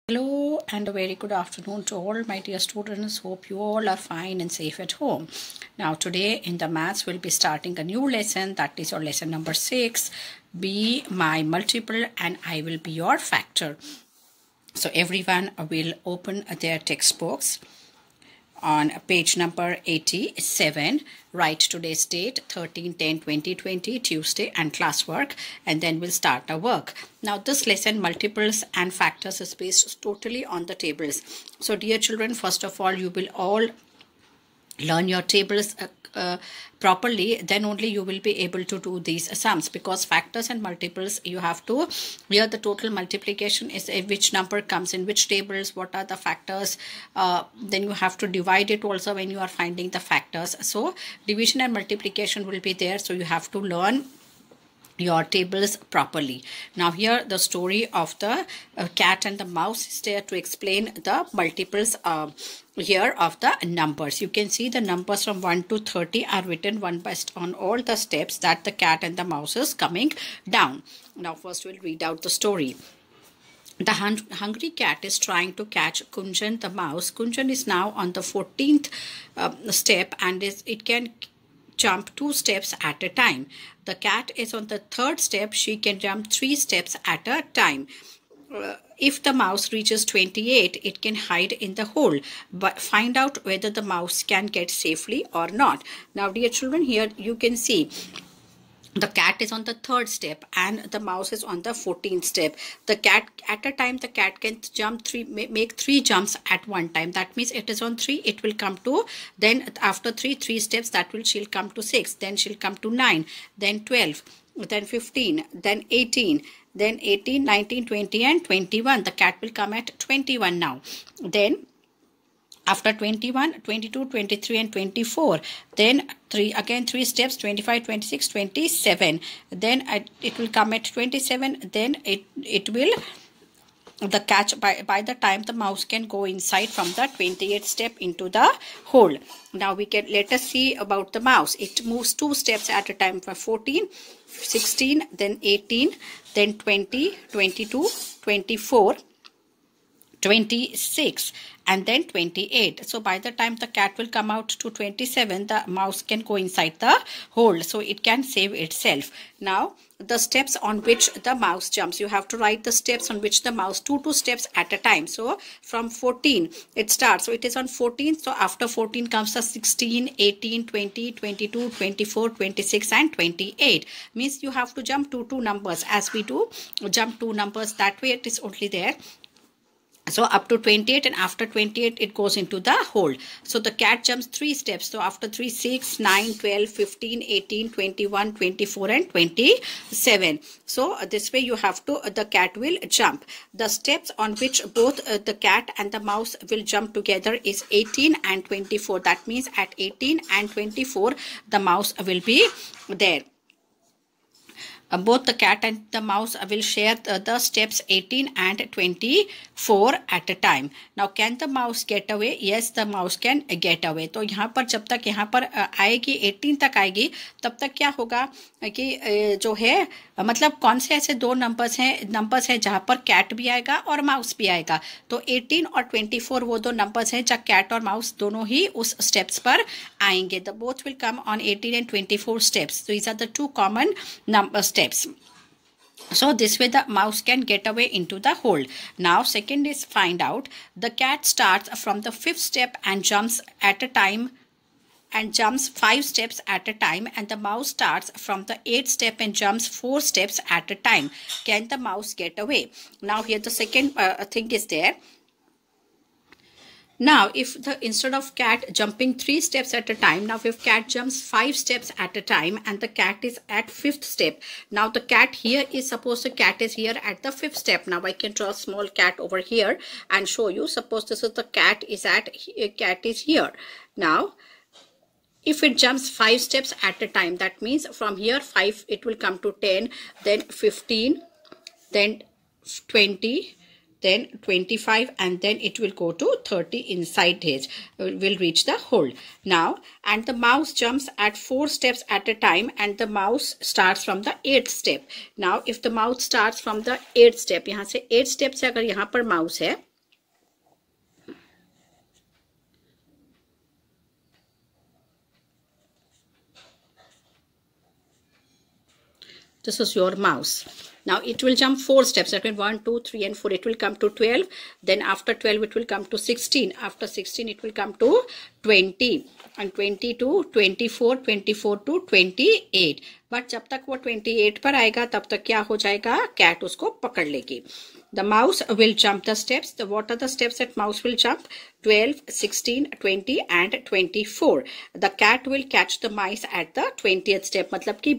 Hello and a very good afternoon to all my dear students. Hope you all are fine and safe at home. Now today in the maths we'll be starting a new lesson, that is your lesson number 6. Be my multiple and I will be your factor. So everyone will open their textbooks on page number 87. Write today's date 13/10/2020 Tuesday and classwork, and then we'll start our work. Now this lesson multiples and factors is based totally on the tables. So dear children, first of all you will all learn your tables properly, then only you will be able to do these sums, because factors and multiples you have to, here the total multiplication is which number comes in which tables, what are the factors, then you have to divide it also when you are finding the factors. So division and multiplication will be there, so you have to learn your tables properly. Now here the story of the cat and the mouse is there to explain the multiples here of the numbers. You can see the numbers from 1 to 30 are written one by on all the steps that the cat and the mouse is coming down. Now first we'll read out the story. The hungry cat is trying to catch Kunjan the mouse. Kunjan is now on the 14th step and it can jump 2 steps at a time. The cat is on the 3rd step. She can jump 3 steps at a time. If the mouse reaches 28, it can hide in the hole. But find out whether the mouse can get safely or not. Now dear children, here you can see the cat is on the 3rd step and the mouse is on the 14th step. The cat, at a time, the cat can jump make 3 jumps at one time. That means it is on 3, it will come to, then after 3 steps, that will she'll come to 6, then she'll come to 9, then 12, then 15, then 18, then 18, 19, 20 and 21. The cat will come at 21 now. Then after 21, 22, 23 and 24, then 3 steps, 25, 26, 27. Then it will come at 27. Then it will, the catch by the time the mouse can go inside from the 28th step into the hole. Now let us see about the mouse. It moves 2 steps at a time for 14, 16, then 18, then 20, 22, 24, 26 and then 28. So by the time the cat will come out to 27, the mouse can go inside the hole, so it can save itself. Now the steps on which the mouse jumps, you have to write the steps on which the mouse, 2 steps at a time. So from 14 it starts, so it is on 14, so after 14 comes the 16, 18, 20, 22, 24, 26 and 28. Means you have to jump 2 numbers, as we do jump 2 numbers, that way it is only there. So up to 28, and after 28 it goes into the hole. So the cat jumps 3 steps. So after 3, 6, 9, 12, 15, 18, 21, 24 and 27. So this way you have to, the cat will jump. The steps on which both the cat and the mouse will jump together is 18 and 24. That means at 18 and 24 the mouse will be there. Both the cat and the mouse will share the steps 18 and 24 at a time. Now can the mouse get away? Yes, the mouse can get away. तो यहाँ पर जब तक यहाँ पर आएगी 18 तक आएगी, तब तक क्या होगा कि जो है, मतलब कौन से ऐसे 2 नंबर्स हैं जहाँ पर कैट भी आएगा और माउस भी आएगा. तो 18 और 24 वो 2 नंबर्स हैं जहाँ कैट और माउस दोनों ही उस स्टेप्स पर आएंगे. The both will come on 18 and 24 steps. So these are the 2 common number steps. So this way the mouse can get away into the hole. Now second is find out. The cat starts from the 5th step and jumps at a time and jumps 5 steps at a time, and the mouse starts from the 8th step and jumps 4 steps at a time. Can the mouse get away? Now here the second thing is there. Now if instead of cat jumping 3 steps at a time, now if cat jumps 5 steps at a time and the cat is at 5th step, now the cat here is, suppose the cat is here at the 5th step. Now I can draw a small cat over here and show you. Suppose this is the cat is here. Now if it jumps 5 steps at a time, that means from here 5 it will come to 10, then 15, then 20, then 25, and then it will go to 30 inside his, will reach the hole. Now, and the mouse jumps at 4 steps at a time, and the mouse starts from the 8th step. Now, if the mouse starts from the 8th step, यहाँ से 8 step से अगर यहाँ पर mouse है, This is your mouse. Now it will jump 4 steps. That means 1, 2, 3 and 4. It will come to 12. Then after 12 it will come to 16. After 16 it will come to 20. And 20 to 24, 24 to 28. But जब तक वो 28 पर आएगा तब तक क्या हो जाएगा? कैट उसको पकड़ लेगी. The mouse will jump the steps. What are the steps that mouse will jump? 12, 16, 20 and 24. The cat will catch the mice at the 20th step. मतलब कि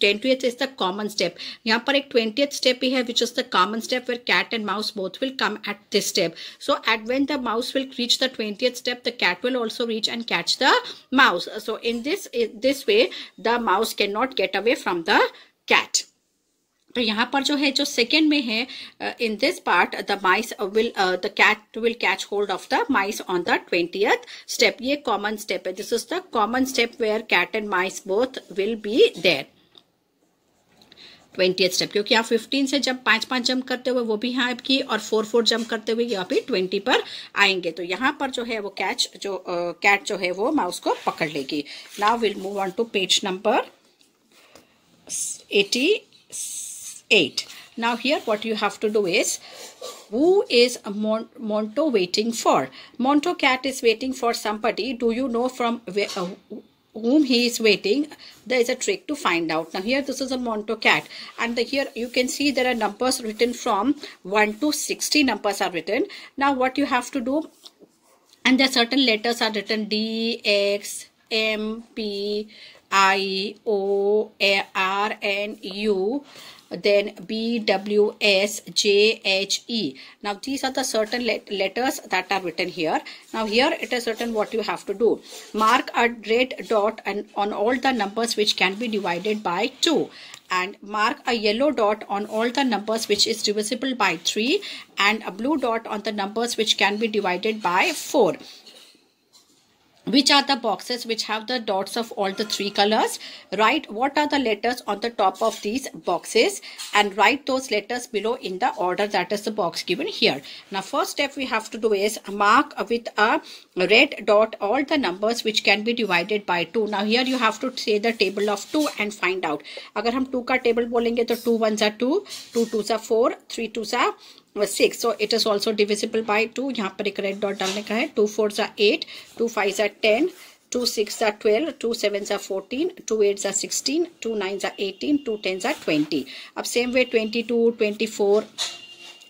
20th is the common step. यहाँ पर एक 20th step ही है, which is the common step where cat and mouse both will come at this step. So at when the mouse will reach the 20th step, the cat will also reach and catch the mouse. So in this way, the mouse cannot get away from the cat. तो यहाँ पर जो है जो second में है in this part the cat will catch hold of the mice on the 20th step. ये common step है. This is the common step where cat and mice both will be there. 20th step, क्योंकि आप 15 से जब 5 jump करते हुए वो भी यहाँ की और 4 जंप करते हुए यहाँ पे 20 पर आएंगे. तो यहाँ पर जो है वो कैट जो है वो माउस को पकड़ लेगी. Now will move on to page number 88. Now here what you have to do is, who is Monto waiting for? Monto cat is waiting for somebody. Do you know from whom he is waiting? There is a trick to find out. Now here this is a Monto cat, and here you can see there are numbers written from 1 to 60 numbers are written. Now what you have to do, and there are certain letters are written D, X, M, P, I, O, R, N, U, then B, W, S, J, H, E. Now these are the certain letters that are written here. Now here it is written what you have to do. Mark a red dot on all the numbers which can be divided by 2. And mark a yellow dot on all the numbers which is divisible by 3. And a blue dot on the numbers which can be divided by 4. Which are the boxes which have the dots of all the 3 colors? Write what are the letters on the top of these boxes and write those letters below in the order that is the box given here. Now first step we have to do is mark with a red dot all the numbers which can be divided by 2. Now here you have to say the table of 2 and find out. अगर हम 2 का table बोलेंगे तो 2 1s are 2, 2 2s are 4, 3 2s are 6. So it is also divisible by 2. यहाँ पर एक red dot डालने का है. 2 4s are 8, 2 5s are 10, 2 6s are 12, 2 7s are 14, 2 8s are 16, 2 9s are 18, 2 10s are 20. अब same way 22, 24,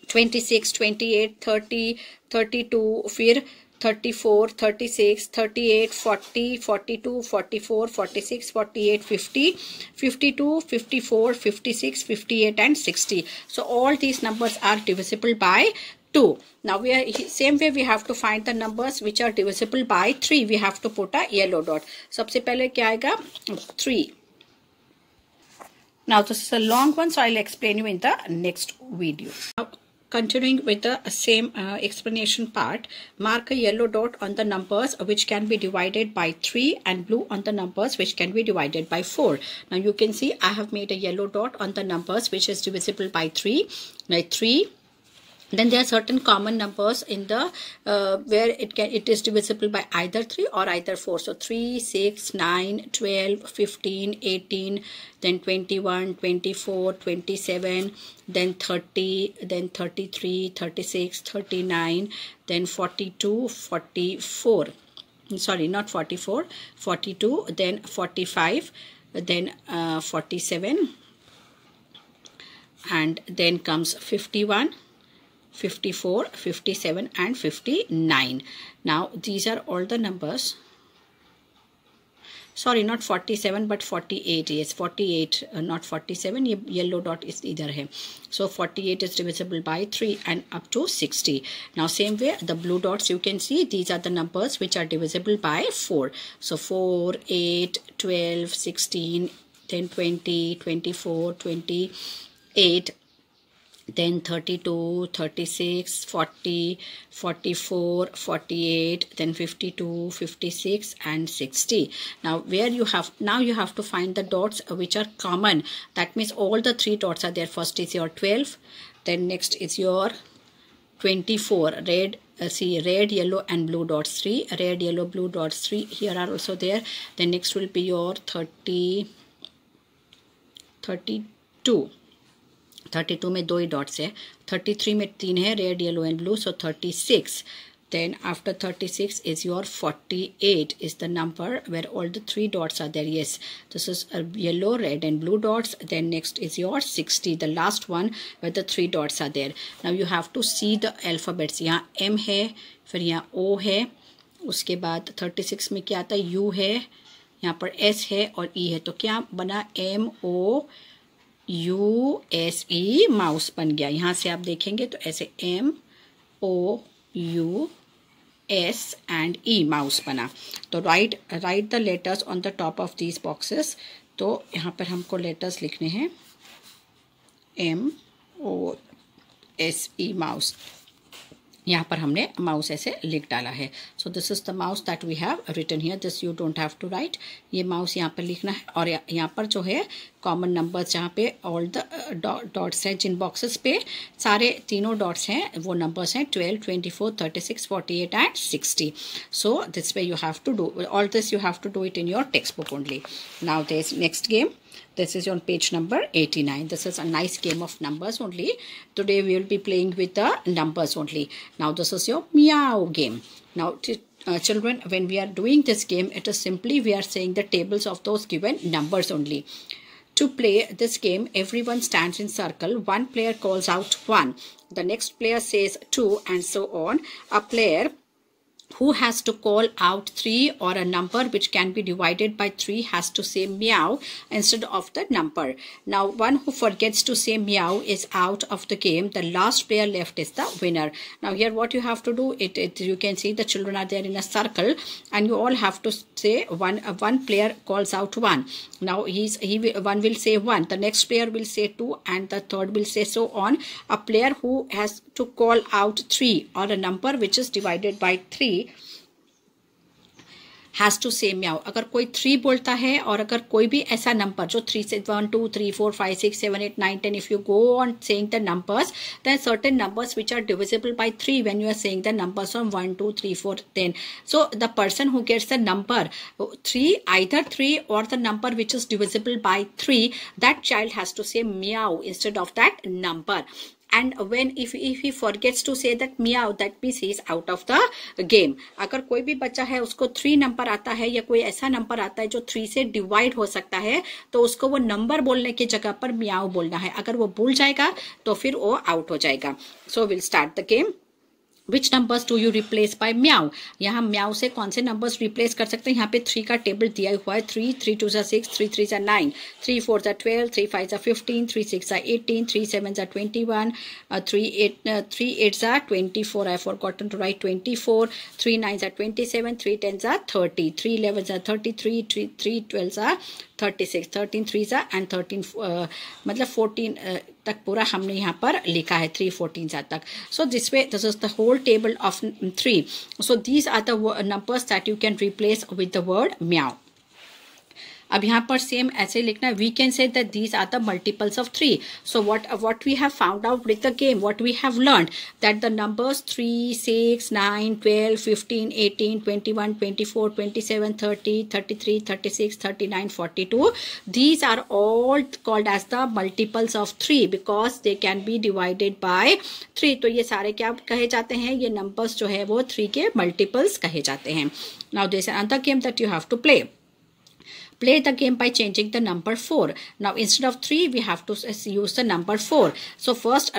26, 28, 30, 32, फिर 34, 36, 38, 40, 42, 44, 46, 48, 50, 52, 54, 56, 58 and 60. So all these numbers are divisible by 2. Now we are same way we have to find the numbers which are divisible by 3. We have to put a yellow dot. सबसे पहले क्या आएगा? 3. Now this is a long one, so I'll explain you in the next video. Now, continuing with the same explanation part, mark a yellow dot on the numbers which can be divided by 3 and blue on the numbers which can be divided by 4. Now you can see I have made a yellow dot on the numbers which is divisible by 3, like 3. Then there are certain common numbers in the where it is divisible by either 3 or either 4. So 3, 6, 9, 12, 15, 18, then 21, 24, 27, then 30, then 33, 36, 39, then 42, 44. Sorry, not 44, 42, then 45, then 47, and then comes 51. 54, 57 and 59. Now these are all the numbers. Sorry, not 47 but 48. Yes, 48, not 47. ये yellow dot is इधर है. So 48 is divisible by 3 and up to 60. Now same way the blue dots you can see these are the numbers which are divisible by 4. So 4, 8, 12, 16, then 20, 24, 28. Then 32, 36, 40, 44, 48, then 52, 56 and 60. Now where you have to find the dots which are common. That means all the 3 dots are there. First is your 12, then next is your 24. Red, red, yellow and blue dots 3. Red, yellow, blue dots 3. Here are also there. Then next will be your 32, 32 में 2 ही dots है, 33 में 3 है, red yellow and blue, so 36. Then after 36 is your 48 is the number where all the 3 dots are there. Yes, this is yellow, red and blue dots. Then next is your 60, the last one where the 3 dots are there. Now you have to see the alphabets. यहाँ M है, फिर यहाँ O है, उसके बाद 36 में क्या आता है, U है, यहाँ पर S है और E है. तो क्या बना, MOUSE, माउस बन गया. यहाँ से आप देखेंगे तो ऐसे MOUS and E माउस बना. तो right the letters on the top of these boxes. तो यहाँ पर हमको लेटर्स लिखने हैं MOUSE माउस. यहाँ पर हमने माउस ऐसे लिख डाला है. So this is the mouse that we have written here. This you don't have to write. ये माउस यहाँ पर लिखना है. और यहाँ पर जो है कॉमन नंबर्स जहाँ पे ऑल द डॉट्स हैं, जिन बॉक्सेस पे सारे तीनों डॉट्स हैं वो नंबर्स हैं 12, 24, 36, 48 and 60. So this way you have to do all this. You have to do it in your text book only. Now there is next game. This is on page number 89. This is a nice game of numbers only. Today we will be playing with the numbers only. Now this is your meow game. Now children, when we are doing this game, it is simply we are saying the tables of those given numbers only. To play this game, everyone stands in circle. One player calls out 1. The next player says 2 and so on. A player who has to call out 3 or a number which can be divided by 3 has to say meow instead of the number. Now one who forgets to say meow is out of the game. The last player left is the winner. Now here what you have to do, you can see the children are there in a circle and you all have to say one player calls out 1. Now one will say 1, the next player will say 2 and the third will say so on. A player who has to call out 3 or a number which is divided by 3 has to say meow. अगर कोई 3 बोलता है और अगर कोई भी ऐसा number जो 3 से 1 2 3 4 5 6 7 8 9 10, if you go on saying the numbers, then certain numbers which are divisible by 3 when you are saying the numbers from 1 2 3 4 10. So the person who gets the number 3, either 3 or the number which is divisible by 3, that child has to say meow instead of that number. And when if he forgets to say that meow, that means he is out of the game. अगर कोई भी बच्चा है उसको 3 number आता है या कोई ऐसा नंबर आता है जो 3 से डिवाइड हो सकता है, तो उसको वो नंबर बोलने की जगह पर मियाओ बोलना है. अगर वो भूल जाएगा तो फिर वो आउट हो जाएगा. So will start the game. Which numbers do you replace by meow? यहाँ meow से कौन से numbers replace कर सकते हैं? यहाँ पे 3 का टेबल दिया हुआ है. 3 3 2 6, 3 3 9, 3 4 12, 3 5 15, 3 6 18, 3 7 21, 3 8 24. I have forgotten to write 24. 3 9 27, 3 10 30, 3 11 33, 3 12 36, 13 3 and 13 मतलब 14 तक पूरा हमने यहाँ पर लिखा है 3 14 तक. So this way this is the whole table of 3. So these are the numbers that you can replace with the word meow. अब यहाँ पर सेम ऐसे लिखना है. We can say that these are the multiples of 3. So what we have found out with the game, what we have learned that the numbers 3 6 9 12 15 18 21 24 27 30 33 36 39 42, these are all called as the multiples of 3 because they can be divided by 3. तो ये सारे क्या कहे जाते हैं, ये numbers जो है वो 3 के मल्टीपल्स कहे जाते हैं. Now there is another game that you have to play. Play the game by changing the number 4. Now instead of 3 we have to use the number 4. So first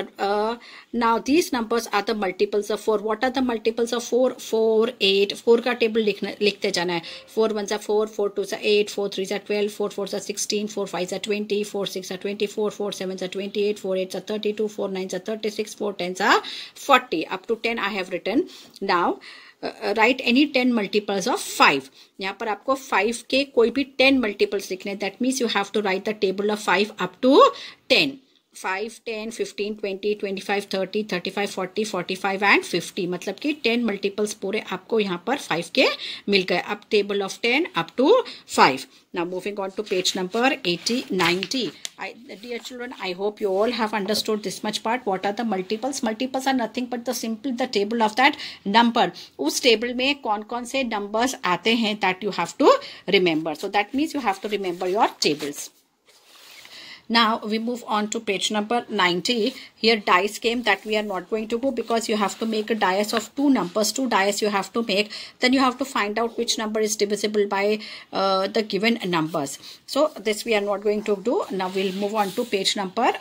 now these numbers are the multiples of 4. What are the multiples of 4? 4 8. 4 का table लिखते जाना है. 4 1 4, 4 2 8, 4 3 12, 4 4 16, 4 5 20, 4 6 24, 4 7 28, 4 8 32, 4 9 36, 4 10 40. Up to 10 I have written. Now write any 10 multiples of 5. यहाँ पर आपको 5 के कोई भी 10 multiples लिखने. That means you have to write the table of 5 up to 10. 5 10 15 20 25 30 35 40 45 and 50. मतलब कि 10 मल्टीपल्स पूरे आपको यहाँ पर 5 के मिल गए. अब table of 10 up to 5. Now moving on to page number 90. Dear children, I hope you all have understood this much part. What are the multiples? Multiples are nothing but the table of that number. उस table में कौन कौन से numbers आते हैं that you have to remember. So that means you have to remember your tables. Now we move on to page number 90. Here dice game that we are not going to go because you have to make a dice of two numbers. Two dice you have to make. Then you have to find out which number is divisible by the given numbers. So this we are not going to do. Now we'll move on to page number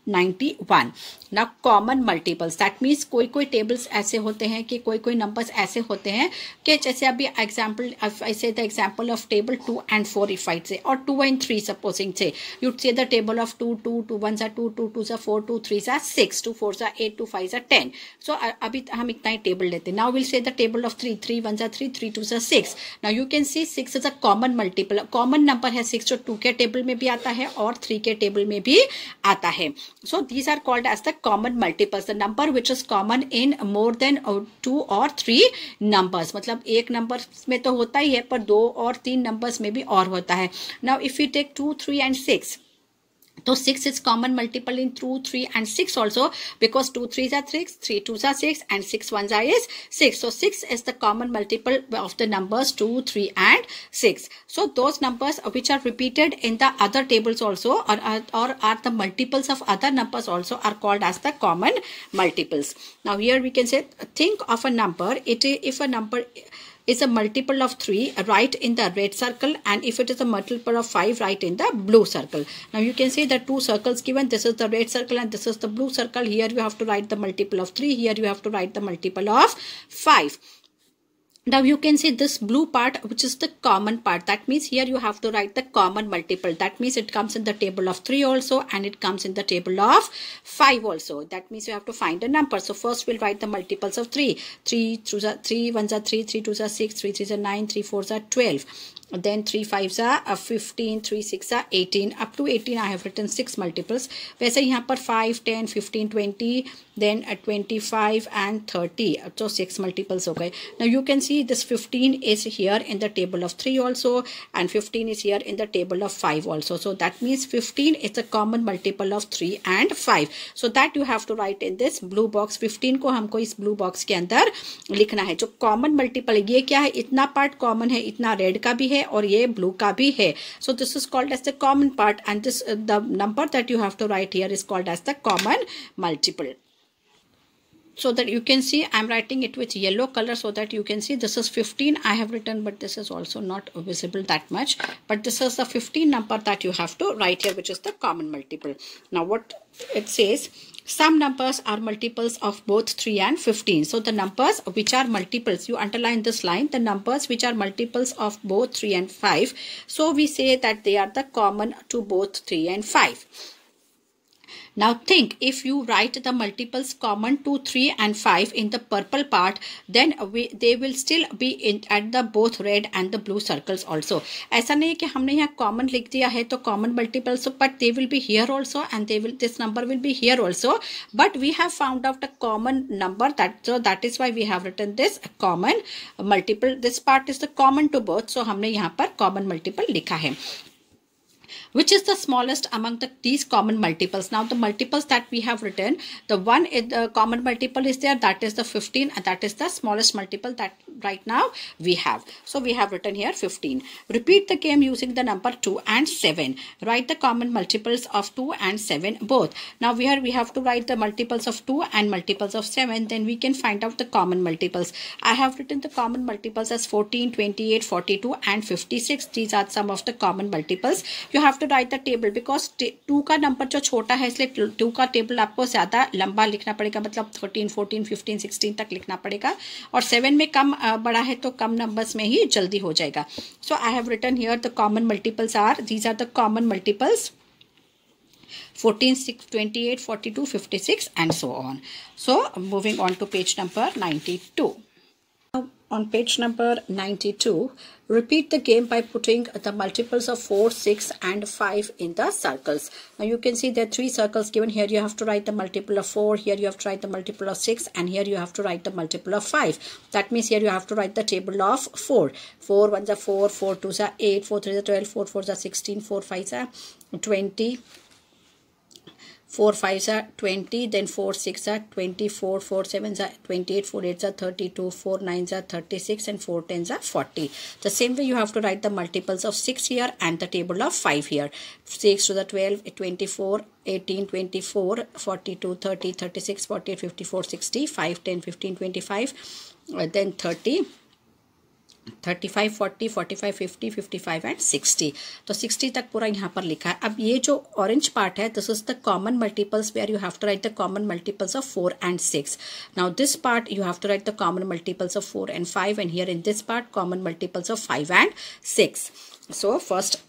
91. Now common multiples, that means कोई कोई tables ऐसे होते हैं कि कोई कोई numbers ऐसे होते हैं कि जैसे अभी example, if I say the example of table 2 and 4, if I say, or 2 and 3 supposing say, you'd say the table of 2, 2, 2 1s are 2, 2 2s are 4, 2 3s are 6, 2 4s are 8, 2 5s are 10. So अभी हम इतना ही table लेते हैं. Now we'll say the table of 3, 3 1s are 3, 3 2s are 6. Now you can see 6 is a common multiple. Common number है 6 जो 2 के table में भी आता है और 3 के table में भी आता है. So these are called as the common multiples, the number which is common in more than 2 or 3 numbers. मतलब एक number में तो होता ही है पर 2 और 3 numbers में भी और होता है. Now if we take 2, 3 and 6, so 6 is common multiple in 2, 3 and 6 also, because 2 3s are 6, 3 2s are 6 and 6 1s are is 6. So 6 is the common multiple of the numbers 2, 3 and 6. So those numbers which are repeated in the other tables also or are the multiples of other numbers also are called as the common multiples. Now here we can say, think of a number. If a number is a multiple of 3, write in the red circle, and if it is a multiple of 5, write in the blue circle. Now you can see the two circles given. This is the red circle and this is the blue circle. Here you have to write the multiple of 3. Here you have to write the multiple of 5. Now you can see this blue part which is the common part. That means here you have to write the common multiple. That means it comes in the table of 3 also and it comes in the table of 5 also. That means you have to find a number. So first we'll write the multiples of 3. 3 1s are 3, 3 2s are 6, 3 3s are 9, 3 4s are 12. Then 3 5s are 15, 3 6 are 18. Up to 18 I have written 6 multiples. वैसे यहाँ पर 5, 10, 15, 20, then 25 and 30. So 6 multiples हो गए. Now you can see this 15 is here in the table of 3 also and 15 is here in the table of 5 also. So that means 15 is a common multiple of 3 and 5. So that you have to write in this blue box. 15 को हमको इस blue box के अंदर लिखना है. जो common multiple है, ये क्या है, इतना part common है, इतना red का भी है और ये blue का भी है. So this is called as the common part, and this the number that you have to write here is called as the common multiple. So that you can see I am writing it with yellow color so that you can see this is 15 I have written, but this is also not visible that much, but this is the 15 number that you have to write here, which is the common multiple. Now what it says, some numbers are multiples of both 3 and 15. So the numbers which are multiples, you underline this line, the numbers which are multiples of both 3 and 5. So we say that they are the common to both 3 and 5. Now think, if you write the multiples common to 3 and 5 in the purple part, then they will still be in at the both red and the blue circles also. ऐसा नहीं है कि हमने यहाँ common लिख दिया है तो common multiples, but they will be here also and they will, this number will be here also. But we have found out a common number, so that is why we have written this common multiple. This part is the common to both, so हमने यहाँ पर common multiple लिखा है. Which is the smallest among these common multiples? Now the multiples that we have written, the one is the common multiple is there, that is the 15, and that is the smallest multiple that right now we have. So we have written here 15. Repeat the game using the number 2 and 7. Write the common multiples of 2 and 7 both. Now here we have to write the multiples of 2 and multiples of 7, then we can find out the common multiples. I have written the common multiples as 14, 28, 42 and 56. These are some of the common multiples. You have to write the table because 2 का number जो छोटा है इसलिए 2 का table आपको ज़्यादा लंबा लिखना पड़ेगा, मतलब 13, 14, 15, 16 तक लिखना पड़ेगा, और 7 में कम बड़ा है तो कम नंबर्स में ही जल्दी हो जाएगा. So I have written here the common multiples are, these are the common multiples 14, 6, 28, 42, 56 and so on. So moving on to page number 92. On page number 92, repeat the game by putting the multiples of 4, 6 and 5 in the circles. Now you can see there are 3 circles given. Here you have to write the multiple of 4, here you have to write the multiple of 6, and here you have to write the multiple of 5. That means here you have to write the table of 4. 4 1s are 4, 4 2s are 8, 4 3s are 12, 4 4s are 16, 4 5s are 20. 4 5s are 20, then 4 6 are 24, 4 7s are 28, 4 8s are 32, 4 9s are 36, and 4 10s are 40. The same way you have to write the multiples of 6 here and the table of 5 here. 6 to the 12, 24, 18, 24, 42, 30, 36, 48, 54, 60, 5, 10, 15, 25, then 30, 35, 40, 45, 50, 55 and 60. तो 60 तक पूरा यहाँ पर लिखा है. अब ये जो orange part है, this is the common multiples where you have to write the common multiples of 4 and 6. Now this part you have to write the common multiples of 4 and 5, and here in this part common multiples of 5 and 6. So first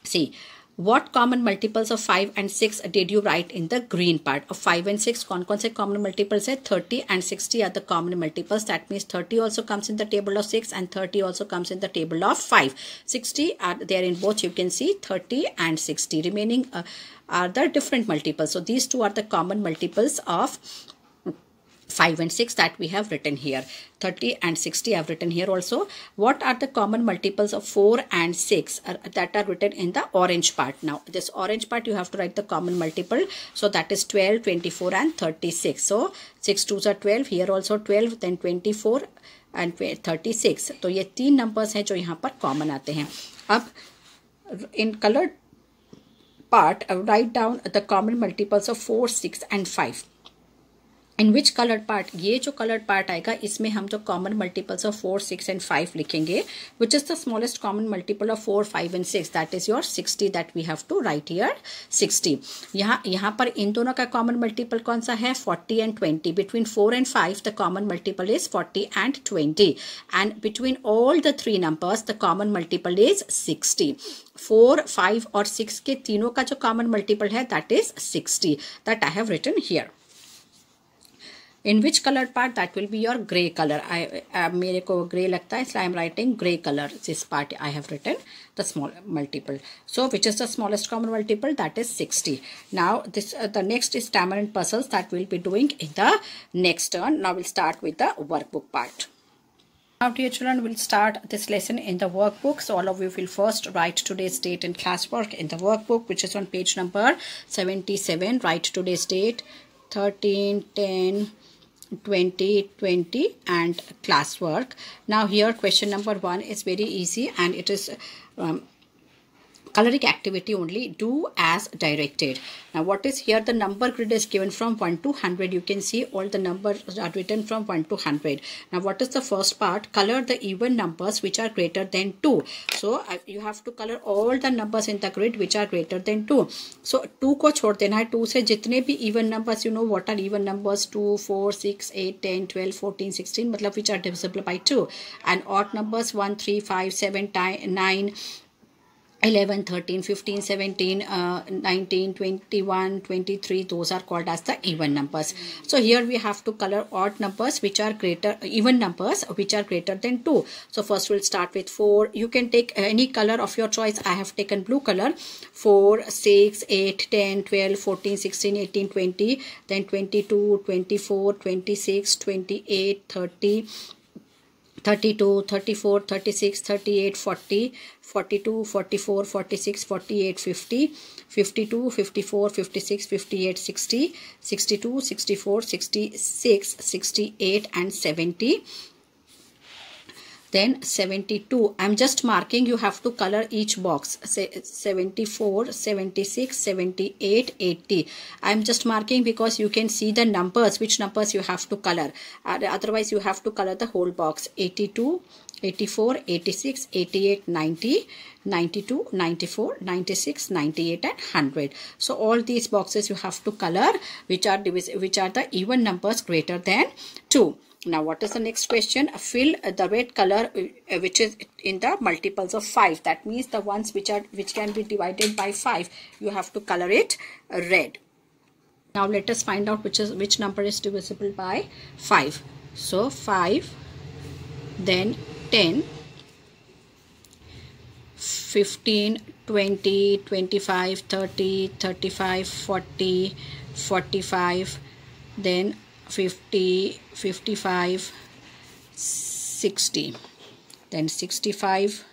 see, what common multiples of 5 and 6 did you write in the green part? Of 5 and 6 कौन से common multiples है? 30 and 60 are the common multiples. That means 30 also comes in the table of 6 and 30 also comes in the table of 5. 60 are there in both. You can see 30 and 60. Remaining are the different multiples. So these two are the common multiples of 5 and 6 that we have written here. 30 and 60 I have written here also. What are the common multiples of 4 and 6 that are written in the orange part? Now this orange part you have to write the common multiple. So that is 12, 24 and 36. So 6 2s are 12. Here also 12, then 24 and 36. तो ये तीन numbers हैं जो यहाँ पर common आते हैं. अब in colored part write down the common multiples of 4, 6 and 5. In which coloured part? ये जो कलर्ड पार्ट आएगा इसमें हम जो कॉमन मल्टीपल्स ऑफ 4, 6 एंड 5 लिखेंगे. Which is the smallest common multiple of 4, 5 and 6? That is your 60. That we have to write here 60. यहाँ पर इन दोनों का कॉमन मल्टीपल कौन सा है? 40 and 20. Between 4 and 5 the common multiple is 40 and 20. And between all the three numbers the common multiple is 60. 4, 5 और 6 के तीनों का जो कॉमन मल्टीपल है that is 60. That I have written here. In which colored part? That will be your gray color. मेरे को gray लगता है इसलिए I am writing gray color. This part I have written the small multiple. So which is the smallest common multiple? That is 60. Now this the next is Tamarind puzzles that we'll be doing in the next turn. Now we'll start with the workbook part. Now dear children, we'll start this lesson in the workbook. So all of you will first write today's date and classwork in the workbook, which is on page number 77. Write today's date 13, 10, 2020 and classwork. Now here question number 1 is very easy and it is coloring activity only. Do as directed. Now what is here? The number grid is given from 1 to 100. You can see all the numbers are written from 1 to 100. Now what is the first part? Color the even numbers which are greater than 2. So you have to color all the numbers in the grid which are greater than 2. So 2 को छोड़ देना है. 2 से जितने भी even numbers, you know what are even numbers? 2, 4, 6, 8, 10, 12, 14, 16 मतलब which are divisible by 2. And odd numbers 1, 3, 5, 7, 9, 11, 13, 15, 17, 19, 21, 23, those are called as the even numbers. So here we have to color odd numbers which are greater, even numbers which are greater than 2. So first we'll start with 4. You can take any color of your choice. I have taken blue color. 4, 6, 8, 10, 12, 14, 16, 18, 20, then 22, 24, 26, 28, 30, 32, 34, 36, 38, 40, 42, 44, 46, 48, 50, 52, 54, 56, 58, 60, 62, 64, 66, 68 and 70. Then 72. I'm just marking. You have to color each box. Say 74, 76, 78, 80. I'm just marking because you can see the numbers, which numbers you have to color. Otherwise, you have to color the whole box. 82, 84, 86, 88, 90, 92, 94, 96, 98 and 100. So all these boxes you have to color which are the even numbers greater than 2. Now what is the next question? Fill the red color which is in the multiples of 5. That means the ones which can be divided by 5. You have to color it red. Now let us find out which number is divisible by 5. So 5, then 10, 15, 20, 25, 30, 35, 40, 45, then 50, 55, 60, then 65,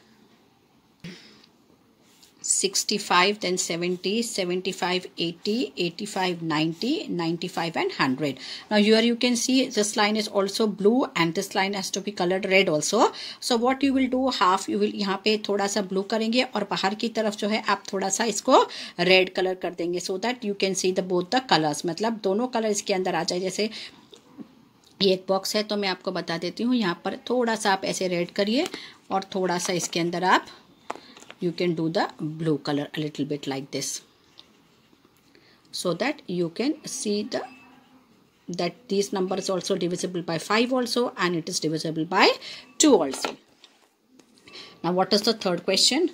65, then 70, 75, 80, 85, 90, 95 and 100. Now here you can see this line is also blue and this line has to be colored red also. So what you will do, half you will यहाँ पे थोड़ा सा blue करेंगे और बाहर की तरफ जो है आप थोड़ा सा इसको red color कर देंगे, so that you can see the both the colors, मतलब दोनों कलर इसके अंदर आ जाए। जैसे ये एक बॉक्स है तो मैं आपको बता देती हूँ, यहाँ पर थोड़ा सा आप ऐसे रेड करिए और थोड़ा सा इसके अंदर आप you can do the blue color a little bit like this, so that you can see that these numbers also divisible by 5 also, and it is divisible by 2 also. Now what is the third question?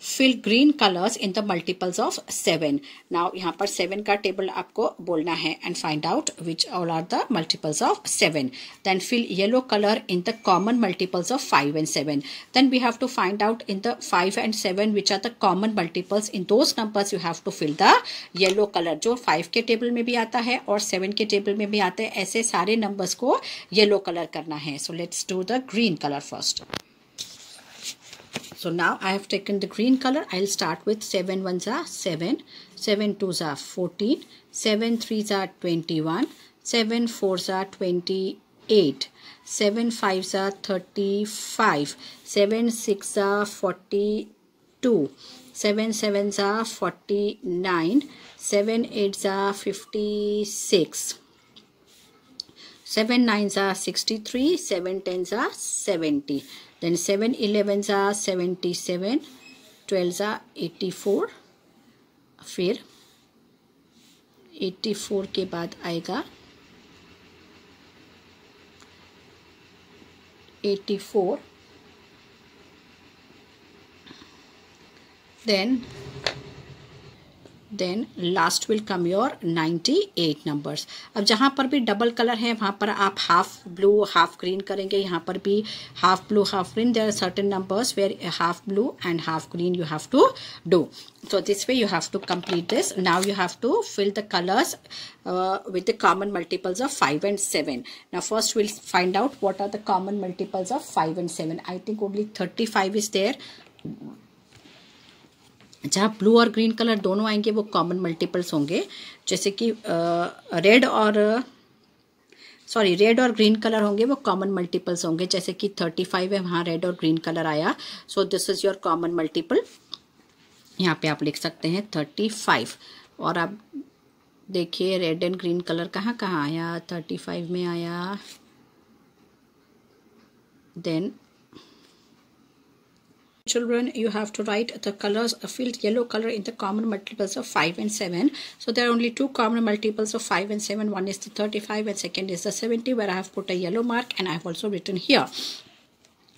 Fill green colors in the multiples of 7. Now यहाँ पर 7 का table आपको बोलना है and find out which all are the multiples of 7. Then fill yellow color in the common multiples of 5 and 7. Then we have to find out in the 5 and 7 which are the common multiples. In those numbers you have to fill the yellow color, जो 5 के table में भी आता है और 7 के table में भी आता है, ऐसे सारे numbers को yellow color करना है. So let's do the green color first. So now I have taken the green color. I'll start with 7 ones are 7, 7 twos are 14, 7 threes are 21, 7 fours are 28, 7 fives are 35, 7 six are 42, 7 sevens are 49, 7 eights are 56, 7 nines are 63, 7 tens are 70. Then 7 11s are 77, 12s are 84, फिर 84 के बाद आएगा 84, then last will come your 98 numbers. अब जहाँ पर भी double colour है वहाँ पर आप हाफ ब्लू हाफ ग्रीन करेंगे, यहाँ पर भी half blue half green. There are certain numbers where half blue and half green you have to do. So this way you have to complete this. Now you have to fill the colors with the common multiples of 5 and 7. Now first we'll find out what are the common multiples of 5 and 7. I think only 35 is there. जहाँ blue और green colour दोनों आएंगे वो common multiples होंगे, जैसे कि red और green colour होंगे वो कॉमन मल्टीपल्स होंगे, जैसे कि 35 है वहाँ रेड और ग्रीन कलर आया, सो this is your common multiple. यहाँ पे आप लिख सकते हैं 35. और आप देखिए रेड एंड ग्रीन कलर कहाँ कहाँ आया, 35 में आया. Then children, you have to write the colors, fill yellow color in the common multiples of 5 and 7. So there are only two common multiples of 5 and 7. One is the 35 and second is the 70, where I have put a yellow mark and I have also written here.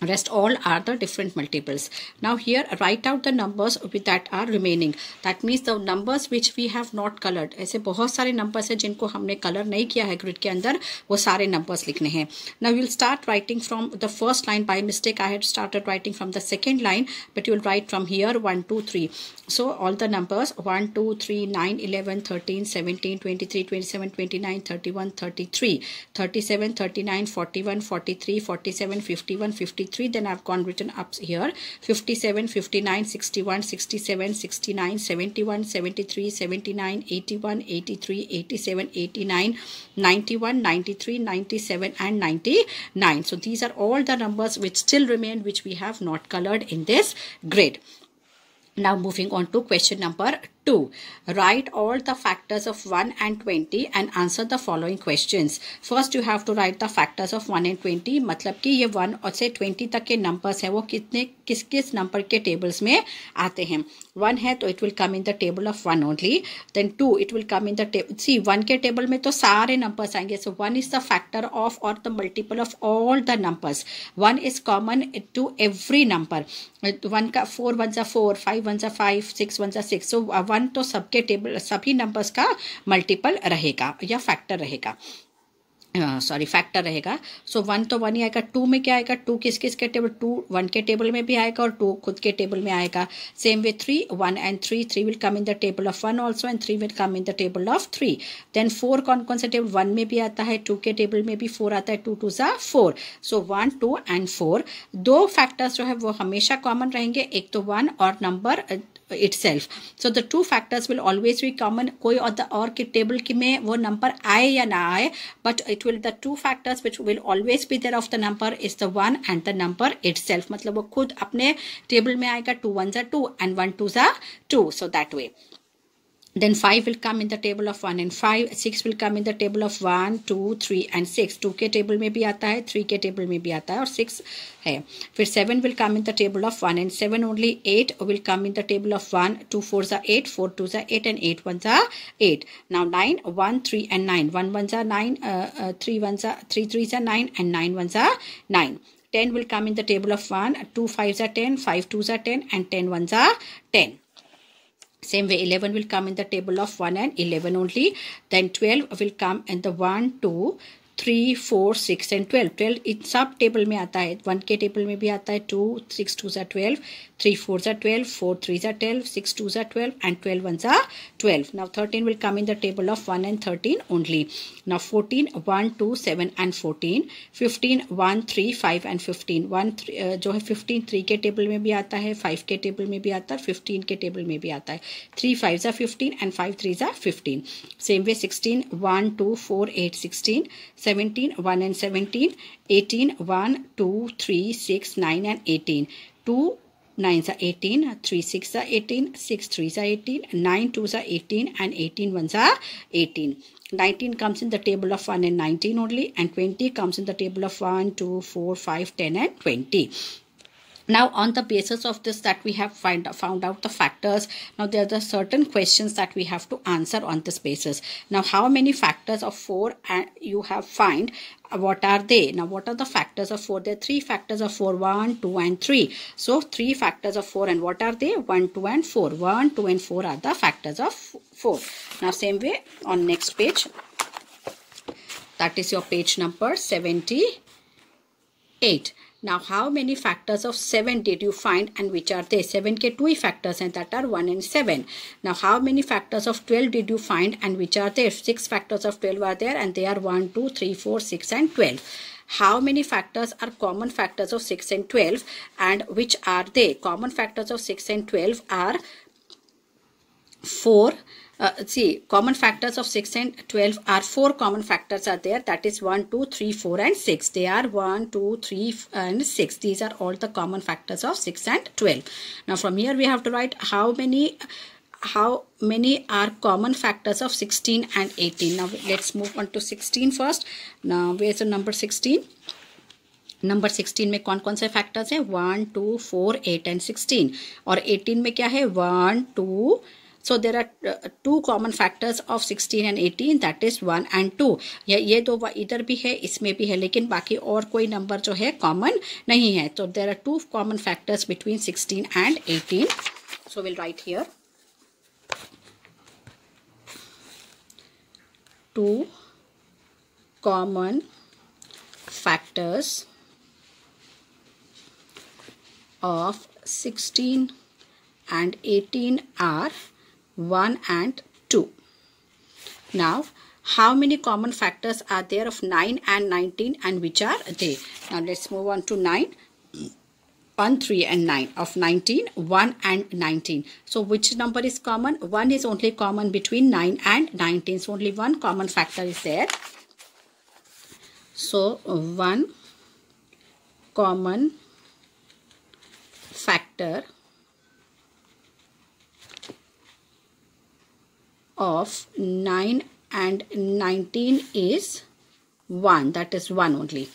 Rest all are the different multiples. Now here write out the numbers that are remaining. That means the numbers which we have not colored. ऐसे बहुत सारे numbers हैं जिनको हमने color नहीं किया है grid के अंदर, वो सारे numbers लिखने हैं. Now you will start writing from the first line. By mistake I had started writing from the second line, but you will write from here 1, 2, 3. So all the numbers 1, 2, 3, 9, 11, 13, 17, 23, 27, 29, 31, 33, 37, 39, 41, 43, 47, 51, 53. Then I've gone written up here 57, 59, 61, 67, 69, 71, 73, 79, 81, 83, 87, 89, 91, 93, 97 and 99. So these are all the numbers which still remain, which we have not colored in this grid. Now moving on to question number 2. Write all the factors of 1 and 20 and answer the following questions. First you have to write the factors of 1 and 20. मतलब कि ये 1 और से 20 तक के numbers हैं वो किस किस number के tables में आते हैं. 1 है तो it will come in the table of 1 only. Then 2 it will come in the table. See 1 के table में तो सारे numbers आएंगे. So 1 is the factor of or the multiple of all the numbers. 1 is common to every number. 1 का 4 1 are 4, 5 1 are 5, 6 1 are 6. So 1 तो सबके table सभी numbers का मल्टीपल रहेगा या फैक्टर रहेगा. फैक्टर रहेगा. सो 1 तो 1 ही आएगा. 2 में क्या आएगा, 2 किस किस के टेबल, 2 1 के टेबल में भी आएगा और 2 खुद के टेबल में आएगा. Same way 3 1 and 3 will come in the table of 1 also and 3 will come in the table of 3. Then 4 कौन कौन से टेबल, 1 में भी आता है, 2 के टेबल में भी 4 आता है, 2 2 सा 4. सो 1 2 एंड 4 दो फैक्टर्स जो है वो हमेशा कॉमन रहेंगे. एक तो 1 और number itself. So the two factors will always be common. कोई और के टेबल की में वो नंबर आए या ना आए, but it will, the two factors which will always be there of the number is the 1 and the number itself. मतलब वो खुद अपने टेबल में आएगा, 2 1s are 2 and 1 2s are 2. So that way. Then 5 will come in the table of 1 and 5. 6 will come in the table of 1, 2, 3 and 6. 2 के table में भी आता है, 3 के टेबल में भी आता है और 6 है. फिर 7 will come in the table of 1 and 7 only. 8 will come in the table of 1. 2 4s are 8, 4 2s are 8 and 8 1s are 8. Now 9, 1, 3 and 9. 1 1s are 9, 3 1s are 3 3s are 9 and 9 1s are 9. 10 will come in the table of 1. 2 5s are 10, 5 2s are 10 and 10 1s are 10. Same way 11 will come in the table of 1 and 11 only. Then 12 will come in the 1, 2, 3, 4, 6 and 12. 12 इन सब table में आता है. 1 के table में भी आता है 2, 6 2s are 12, 3 4s are 12, 4 3s are 12, 6 2s are 12 and 12 1s are 12. Now 13 will come in the table of 1 and 13 only. Now 14, 1, 2, 7 and 14. 15, 1, 3, 5 and 15. 1 जो है 15 3 के टेबल में भी आता है, 5 के टेबल में भी आता है, 15 के टेबल में भी आता है. 3 5s are 15 and 5 3s are 15. Same way 16, 1, 2, 4, 8, 16. 17, 1 and 17. 18, 1, 2, 3, 6, 9 and 18. 2 9s are 18, 3 6s are 18, 6 3s are 18, 9 2s are 18 and 18 1s are 18. 19 comes in the table of 1 and 19 only, and 20 comes in the table of 1, 2, 4, 5, 10 and 20. Now on the basis of this that we have found out the factors, now there are the certain questions that we have to answer on this basis. Now how many factors of 4 you have find? What are they? Now what are the factors of 4? There are 3 factors of 4, 1, 2 and 3. So 3 factors of 4, and what are they? 1, 2 and 4. 1, 2 and 4 are the factors of 4. Now same way on next page, that is your page number 78. Now how many factors of 7 did you find and which are they? 7 के 2 factors and that are 1 and 7. Now how many factors of 12 did you find and which are there? 6 factors of 12 are there and they are 1, 2, 3, 4, 6 and 12. How many factors are common factors of 6 and 12 and which are they? Common factors of 6 and 12 are 4. Common factors of 6 and 12 are 4 common factors are there. That is 1, 2, 3, 4 and 6. They are 1, 2, 3 and 6. These are all the common factors of 6 and 12. Now from here we have to write how many are common factors of 16 and 18. Now let's move on to 16 first. Now where's the number 16? Number 16 में कौन कौन से factors हैं? 1, 2, 4, 8 and 16. और 18 में क्या है? 1, 2. So there are 2 common factors of 16 and 18, that is 1 and 2. ये दो इधर भी है, इसमें भी है, लेकिन बाकी और कोई नंबर जो है कॉमन नहीं है. तो there are 2 common factors between 16 and 18. So we'll write here 2 common factors of 16 and 18 are 1 and 2. Now, how many common factors are there of 9 and 19 and which are they? Now, let's move on to 9. 1, 3 and 9. Of 19, 1 and 19. So, which number is common? 1 is only common between 9 and 19. So, only one common factor is there. So, 1 common factor of 9 and 19 is 1. That is 1 only.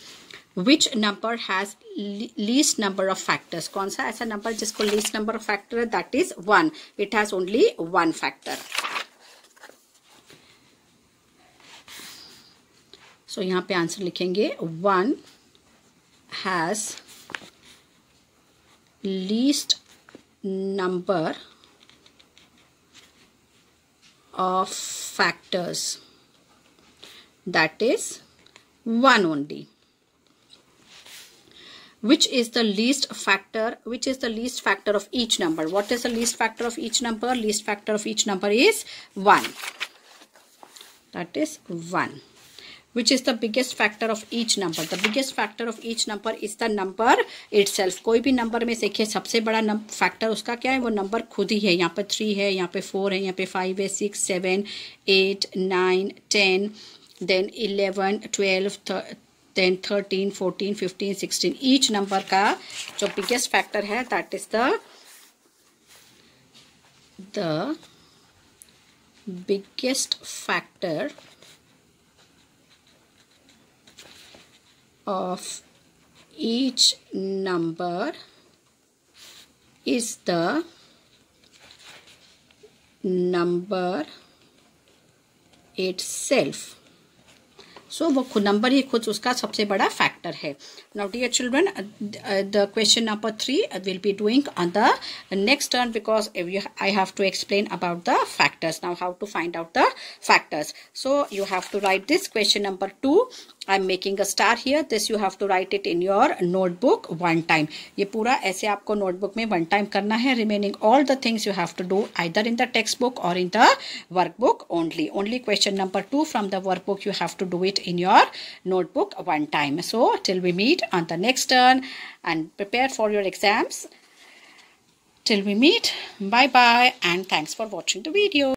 Which number has least number of factors? कौन सा ऐसा number जिसको least number of factor है? That is 1. It has only 1 factor. So यहाँ पे answer लिखेंगे 1 has least number of factors, that is 1 only. Which is the least factor? Which is the least factor of each number? What is the least factor of each number? Least factor of each number is 1. That is 1. Which is the biggest factor of each number? The biggest factor of each number is the number itself. कोई भी number में देखिए सबसे बड़ा factor उसका क्या है, वो नंबर खुद ही है. यहाँ पे 3 है, यहाँ पे 4 है, यहाँ पे 5 है, 6, 7, 8, 9, 10, then 11, 12, 10, 13, 14, 15, 16. ईच नंबर का जो बिगेस्ट फैक्टर है that is the biggest factor of each number is the number itself. So वो खुद नंबर ही खुद उसका सबसे बड़ा फैक्टर है. Now dear children, the question number 3 will be doing on the next turn, because I have to explain about the factors. Now how to find out the factors. So you have to write this question number 2. I'm making a star here. This you have to write it in your notebook one time. ये पूरा ऐसे आपको notebook में one time करना है. Remaining all the things you have to do either in the textbook or in the workbook only. Only question number 2 from the workbook you have to do it in your notebook one time. So till we meet on the next turn and prepare for your exams. Till we meet, bye bye and thanks for watching the video.